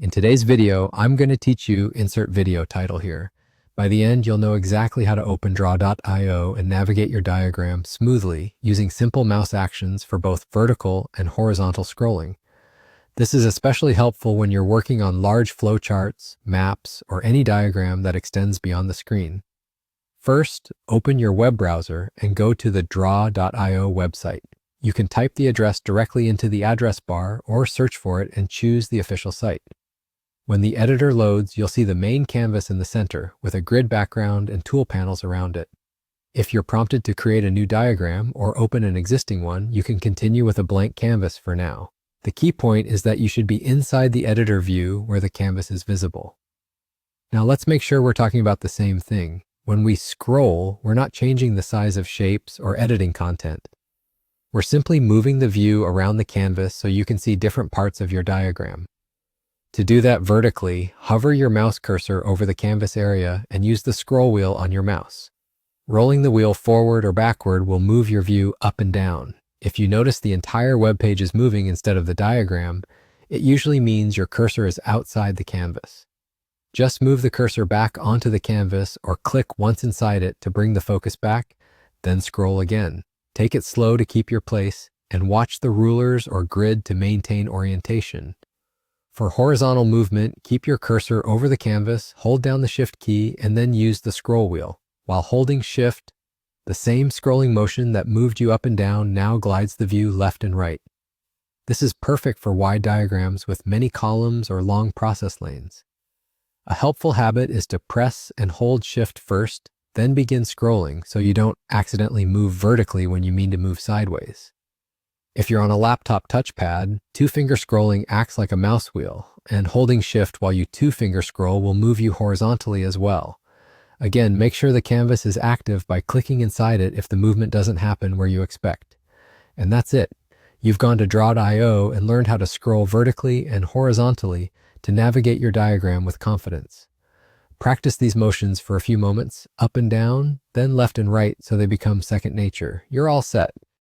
In today's video, I'm going to teach you insert video title here. By the end, you'll know exactly how to open draw.io and navigate your diagram smoothly using simple mouse actions for both vertical and horizontal scrolling. This is especially helpful when you're working on large flowcharts, maps, or any diagram that extends beyond the screen. First, open your web browser and go to the draw.io website. You can type the address directly into the address bar or search for it and choose the official site. When the editor loads, you'll see the main canvas in the center with a grid background and tool panels around it. If you're prompted to create a new diagram or open an existing one, you can continue with a blank canvas for now. The key point is that you should be inside the editor view where the canvas is visible. Now let's make sure we're talking about the same thing. When we scroll, we're not changing the size of shapes or editing content. We're simply moving the view around the canvas so you can see different parts of your diagram. To do that vertically, hover your mouse cursor over the canvas area and use the scroll wheel on your mouse. Rolling the wheel forward or backward will move your view up and down. If you notice the entire web page is moving instead of the diagram, it usually means your cursor is outside the canvas. Just move the cursor back onto the canvas or click once inside it to bring the focus back, then scroll again. Take it slow to keep your place and watch the rulers or grid to maintain orientation. For horizontal movement, keep your cursor over the canvas, hold down the Shift key, and then use the scroll wheel. While holding Shift, the same scrolling motion that moved you up and down now glides the view left and right. This is perfect for wide diagrams with many columns or long process lanes. A helpful habit is to press and hold Shift first, then begin scrolling so you don't accidentally move vertically when you mean to move sideways. If you're on a laptop touchpad, two-finger scrolling acts like a mouse wheel, and holding Shift while you two-finger scroll will move you horizontally as well. Again, make sure the canvas is active by clicking inside it if the movement doesn't happen where you expect. And that's it. You've gone to draw.io and learned how to scroll vertically and horizontally to navigate your diagram with confidence. Practice these motions for a few moments, up and down, then left and right so they become second nature. You're all set.